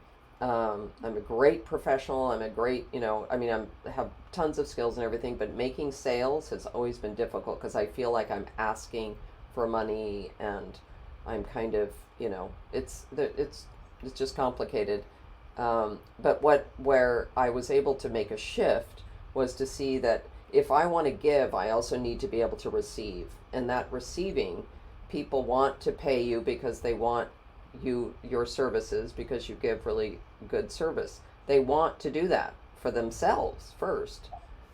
I'm a great professional. I'm a great, I have tons of skills and everything, but making sales has always been difficult because I feel like I'm asking for money, and I'm kind of, it's just complicated. But where I was able to make a shift was to see that if I want to give, I also need to be able to receive. And that receiving, people want to pay you because they want your services, because you give really good service. They want to do that for themselves first.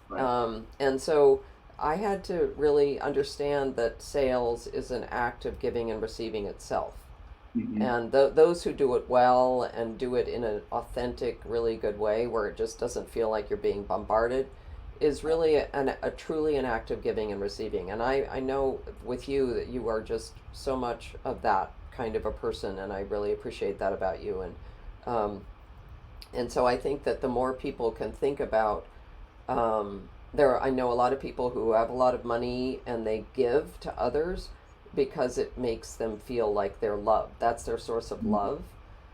Right. And so I had to really understand that sales is an act of giving and receiving itself. Mm-hmm. And those who do it well and do it in an authentic, really good way, where it just doesn't feel like you're being bombarded, is really a truly an act of giving and receiving. And I know with you that you are just so much of that kind of a person, and I really appreciate that about you. And so I think that the more people can think about, I know a lot of people who have a lot of money and they give to others because it makes them feel like they're loved. That's their source of love.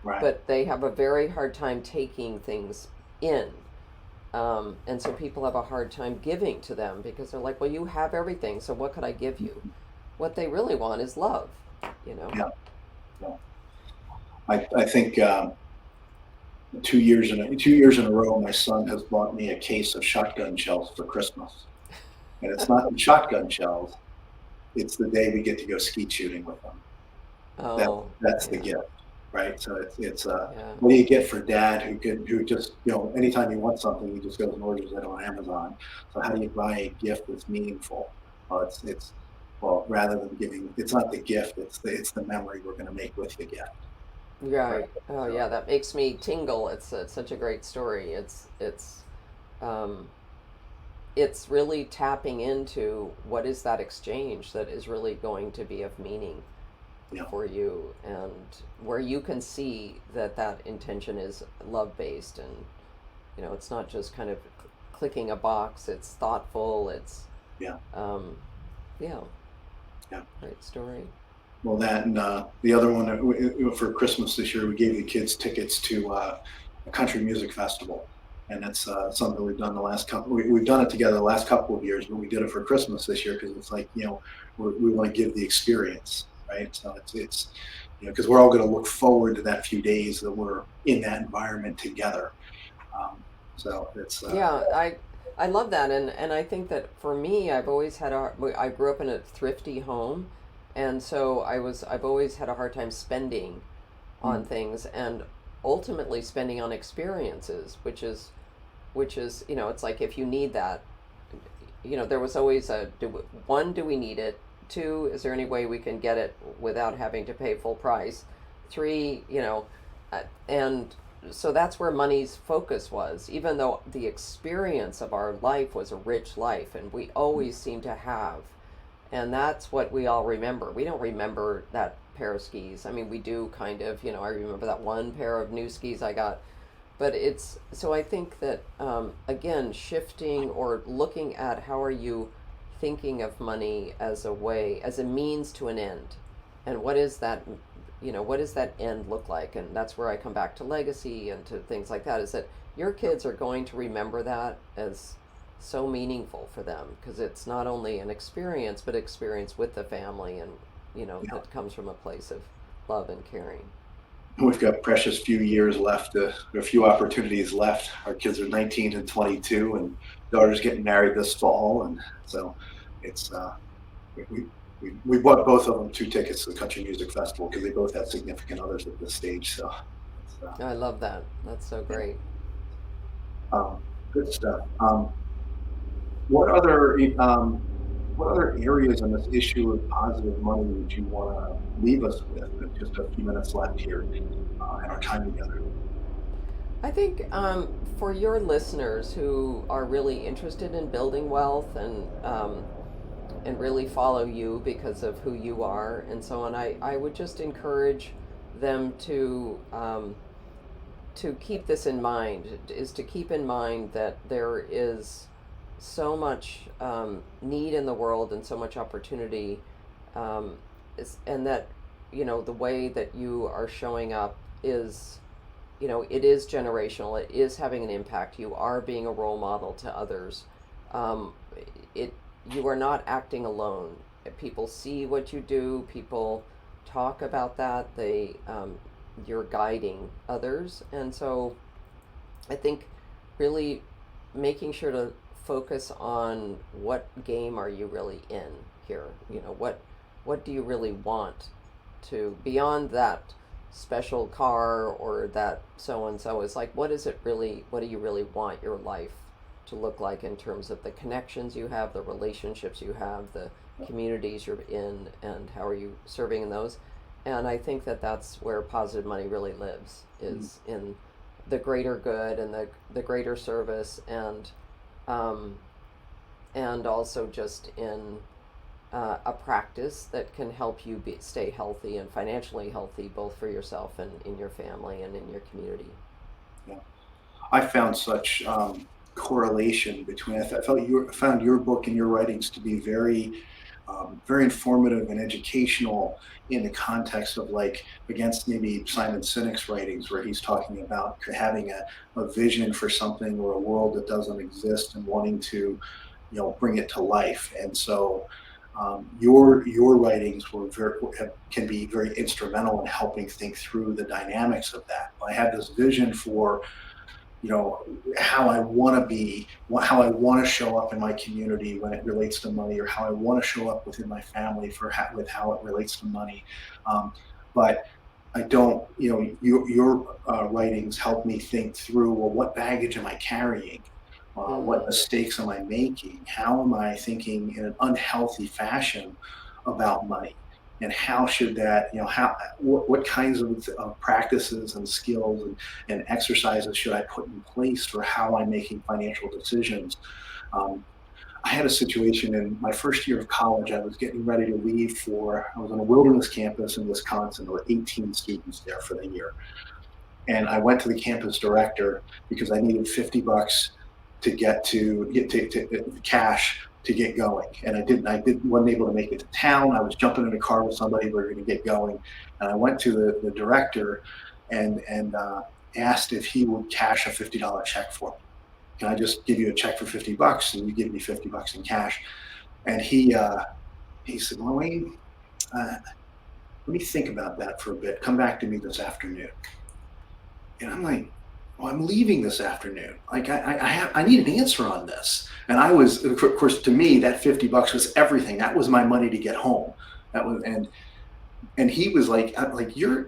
Right. But they have a very hard time taking things in. And so people have a hard time giving to them because they're like, well, you have everything, so what could I give you? What they really want is love, Yeah. Yeah. I think 2 years in a row, my son has bought me a case of shotgun shells for Christmas, and it's not the shotgun shells; it's the day we get to go skeet shooting with them. Oh, That's the yeah, gift, right? So it's yeah, what do you get for dad who just anytime he wants something he just goes and orders it on Amazon. So how do you buy a gift that's meaningful? Well, it's well, rather than giving, it's not the gift, it's the memory we're going to make with the gift, right? right. Oh, So yeah, that makes me tingle. It's such a great story. Um, it's really tapping into what is that exchange that is really going to be of meaning yeah, for you, and where you can see that intention is love based, and it's not just kind of clicking a box. It's thoughtful. It's yeah, um, yeah, yeah. great story. Well, that and the other one for Christmas this year, we gave the kids tickets to a country music festival, and it's something we've done the last couple. We've done it together the last couple of years, but we did it for Christmas this year because it's like we want to give the experience, right? So it's because we're all going to look forward to that few days that we're in that environment together. So it's Yeah, I love that, and I think that for me, I grew up in a thrifty home, and so I've always had a hard time spending on mm, things, and ultimately spending on experiences, which is it's like if you need that, there was always one, do we need it? Two, is there any way we can get it without having to pay full price? Three, and so that's where money's focus was, even though the experience of our life was a rich life, and we always seem to have. And that's what we all remember. We don't remember that pair of skis. I mean, we do kind of, I remember that one pair of new skis I got. But so I think that, again, shifting or looking at how are you thinking of money as as a means to an end. And what does that end look like? And that's where I come back to legacy and to things like that, is that your kids are going to remember that as so meaningful for them, because it's not only an experience, but experience with the family, and yeah, that comes from a place of love and caring. We've got precious few years left, a few opportunities left. Our kids are 19 and 22, and daughter's getting married this fall, and so it's we, we bought both of them 2 tickets to the country music festival because they both have significant others at this stage. So it's, I love that. That's so yeah, great. good stuff. What other what other areas on this issue of positive money would you want to leave us with? Just a few minutes left here in our time together. I think for your listeners who are really interested in building wealth and really follow you because of who you are and so on, I would just encourage them to keep this in mind, is to keep in mind that there is so much need in the world and so much opportunity, and that, the way that you are showing up is, it is generational. It is having an impact. You are being a role model to others. Um, it You are not acting alone. People see what you do. People talk about that. You're guiding others, and so I think really making sure to focus on what game are you really in here. What do you really want to, beyond that special car or that so and so, is like, what is it really, what do you really want your life to look like in terms of the connections you have, the relationships you have, the communities you're in, and how are you serving in those. And I think that that's where positive money really lives, is in the greater good and the greater service, and also just in a practice that can help you stay healthy and financially healthy, both for yourself and in your family and in your community. Yeah. I found such correlation between. Found your book and your writings to be very informative and educational in the context of, like, against maybe Simon Sinek's writings, where he's talking about having a vision for something or a world that doesn't exist and wanting to, bring it to life. And so your writings can be very instrumental in helping think through the dynamics of that. I had this vision for, how I want to be, how I want to show up in my community when it relates to money, or how I want to show up within my family with how it relates to money. But I don't, your writings help me think through, well, what baggage am I carrying? What Mm, mistakes am I making? How am I thinking in an unhealthy fashion about money? And how should that, what kinds of practices and skills and exercises should I put in place for how I'm making financial decisions? Um, I had a situation in my first year of college. I was getting ready to leave I was on a wilderness campus in Wisconsin. There were 18 students there for the year. And I went to the campus director because I needed $50 to get to cash to get going. And wasn't able to make it to town. I was jumping in a car with somebody. We were going to get going. And I went to the director and asked if he would cash a $50 check for me. Can I just give you a check for $50 and you give me $50 in cash? And he said, well, Wayne, let me think about that for a bit. Come back to me this afternoon. And I'm like, well, I'm leaving this afternoon. Like, I need an answer on this. And I was, of course, to me, that $50 was everything. That was my money to get home. And he was like, you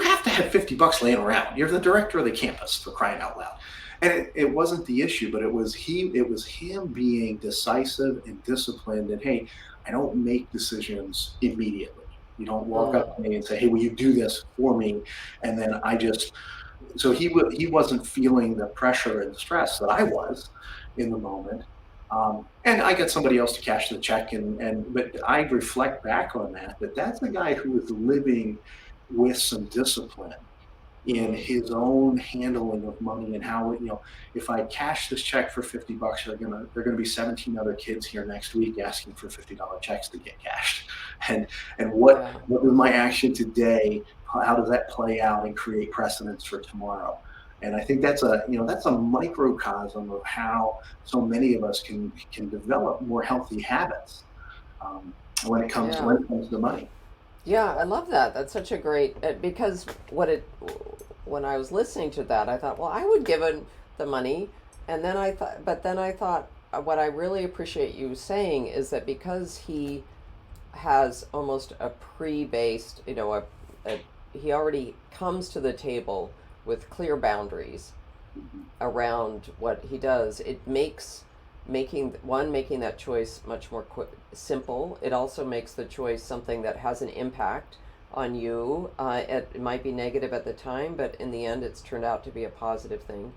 have to have $50 laying around. You're the director of the campus, for crying out loud. And it wasn't the issue, but it was him being decisive and disciplined. And, hey, I don't make decisions immediately. You don't walk up mm, to me and say, hey, will you do this for me? And then so he wasn't feeling the pressure and the stress that I was in the moment. And I got somebody else to cash the check, but I reflect back on that's a guy who was living with some discipline in mm. his own handling of money, and how, if I cash this check for $50, they're gonna be 17 other kids here next week asking for $50 checks to get cashed. And Yeah. what was my action today? How does that play out and create precedents for tomorrow? And I think that's a microcosm of how so many of us can develop more healthy habits, when it comes Yeah. to money. Yeah, I love that. That's such a great because when I was listening to that, I thought, well, I would give him the money, and then I thought, what I really appreciate you saying is that because he has almost a pre-based, a he already comes to the table with clear boundaries around what he does. It makes making that choice much more simple. It also makes the choice something that has an impact on you. It might be negative at the time, but in the end, it's turned out to be a positive thing.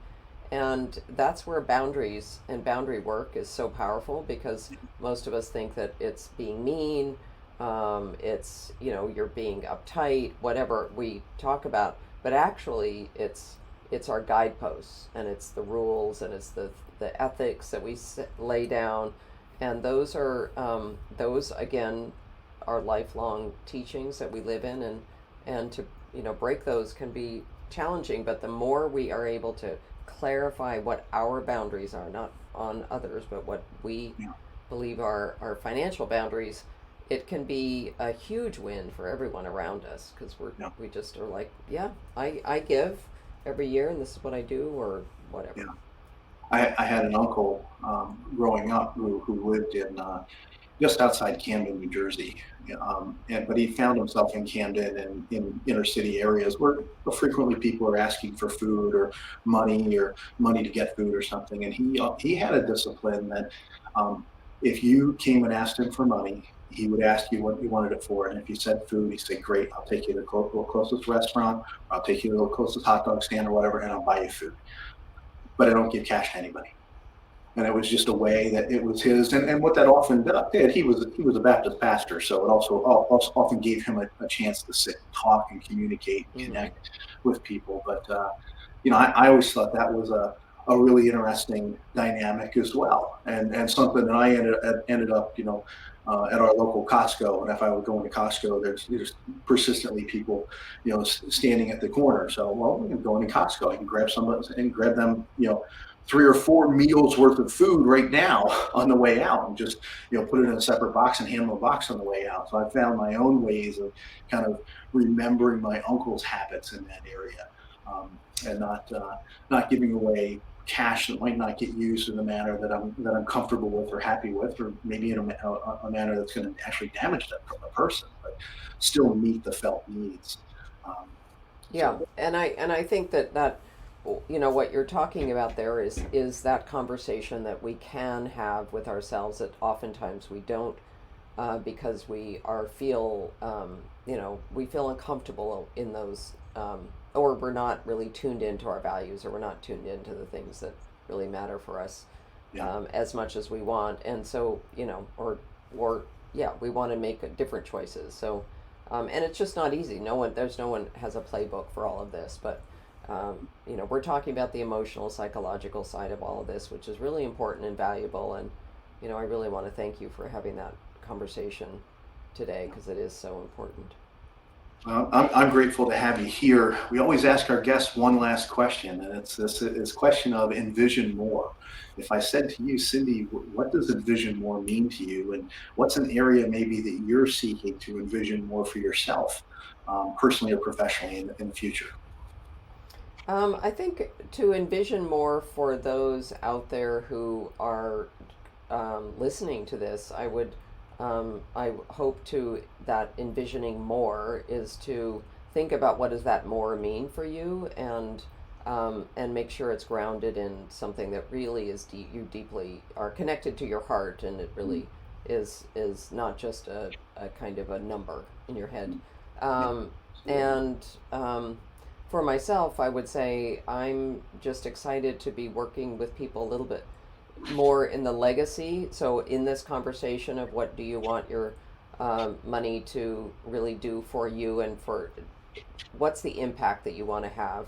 And that's where boundaries and boundary work is so powerful, because most of us think that it's being mean, it's, you're being uptight, whatever we talk about. But actually, it's our guideposts, and it's the rules, and it's the ethics that we lay down, and those again are lifelong teachings that we live in, and to break those can be challenging. But the more we are able to clarify what our boundaries are, not on others, but what we believe are our financial boundaries, it can be a huge win for everyone around us, because we just are like, yeah, I give every year, and this is what I do, or whatever. Yeah. I had an uncle growing up who lived in just outside Camden, New Jersey. But he found himself in Camden and in inner city areas where frequently people are asking for food or money to get food or something. And he had a discipline that if you came and asked him for money, he would ask you what you wanted it for. And if you said food, he'd say, great, I'll take you to the closest restaurant, or I'll take you to the closest hot dog stand or whatever, and I'll buy you food. But I don't give cash to anybody. And it was just a way that it was his. And what that often did, he was a Baptist pastor, so it also often gave him a chance to sit and talk and communicate and connect with people. But I always thought that was a really interesting dynamic as well, and something that I ended up at our local Costco. And if I would go into Costco, there's persistently people standing at the corner. So, well, we can go into Costco, I can grab grab them 3 or 4 meals worth of food right now on the way out, and just put it in a separate box and hand them a box on the way out. So I found my own ways of kind of remembering my uncle's habits in that area, and not giving away cash that might not get used in a manner that I'm comfortable with or happy with, or maybe in a manner that's going to actually damage the person, but still meet the felt needs. Yeah, and I think that what you're talking about there is that conversation that we can have with ourselves that oftentimes we don't, because we feel uncomfortable in those, or we're not really tuned into our values, or we're not tuned into the things that really matter for us, as much as we want. And so or we want to make different choices. So and it's just not easy. No one has a playbook for all of this, but we're talking about the emotional, psychological side of all of this, which is really important and valuable. And I really want to thank you for having that conversation today, because it is so important. I'm grateful to have you here. We always ask our guests one last question, and it's this question of envision more. If I said to you, Cindy, what does envision more mean to you, and what's an area maybe that you're seeking to envision more for yourself, personally or professionally, in the future? I think to envision more for those out there who are listening to this, I hope that envisioning more is to think about what does that more mean for you, and make sure it's grounded in something that really is you deeply are connected to your heart, and it really is not just a kind of a number in your head. For myself, I would say I'm just excited to be working with people a little bit more in the legacy. So in this conversation of what do you want your money to really do for you, and for what's the impact that you want to have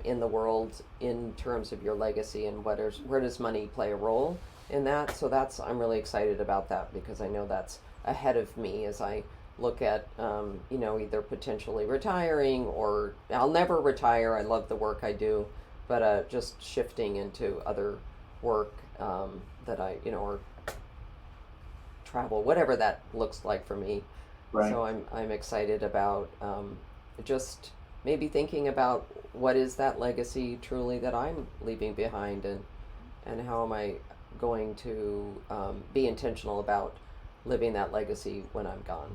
in the world in terms of your legacy, and where does money play a role in that? So I'm really excited about that, because I know that's ahead of me as I look at either potentially retiring, or I'll never retire. I love the work I do, but just shifting into other work that or travel, whatever that looks like for me. Right. So I'm excited about just maybe thinking about what is that legacy truly that I'm leaving behind, and how am I going to be intentional about living that legacy when I'm gone.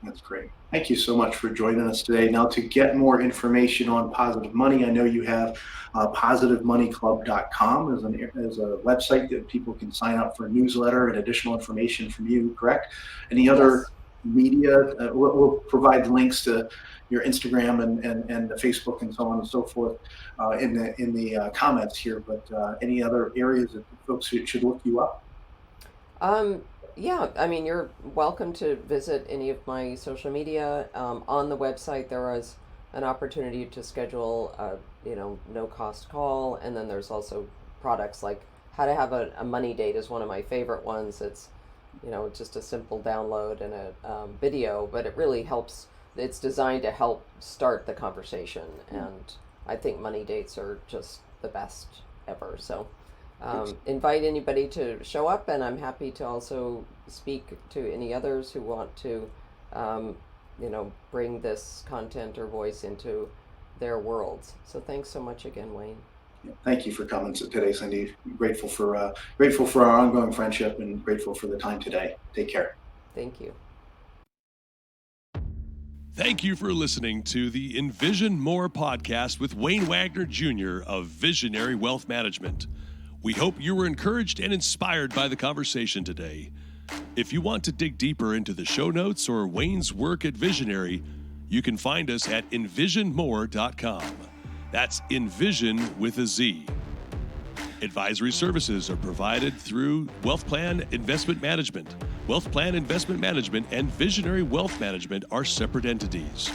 That's great. Thank you so much for joining us today. Now, to get more information on Positive Money, I know you have positivemoneyclub.com as a website that people can sign up for a newsletter and additional information from you, correct? Any other Yes. media? We'll provide links to your Instagram and the Facebook and so on and so forth in the comments here, but any other areas that folks should look you up? Um, yeah, I mean, you're welcome to visit any of my social media. On the website, there is an opportunity to schedule a, no cost call, and then there's also products like how to have a money date is one of my favorite ones. It's, just a simple download and a video, but it really helps. It's designed to help start the conversation, and I think money dates are just the best ever. So. Invite anybody to show up, and I'm happy to also speak to any others who want to, bring this content or voice into their worlds. So thanks so much again, Wayne. Thank you for coming today, Cindy. Grateful for our ongoing friendship and grateful for the time today. Take care. Thank you. Thank you for listening to the Envision More podcast with Wayne Wagner Jr. of Visionary Wealth Management. We hope you were encouraged and inspired by the conversation today. If you want to dig deeper into the show notes or Wayne's work at Visionary, you can find us at envisionmore.com. That's Envision with a Z. Advisory services are provided through Wealth Plan Investment Management. Wealth Plan Investment Management and Visionary Wealth Management are separate entities.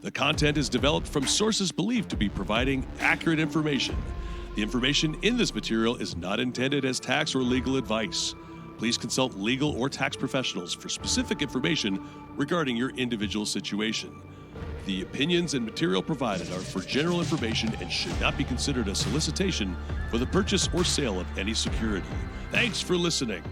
The content is developed from sources believed to be providing accurate information. The information in this material is not intended as tax or legal advice. Please consult legal or tax professionals for specific information regarding your individual situation. The opinions and material provided are for general information and should not be considered a solicitation for the purchase or sale of any security. Thanks for listening.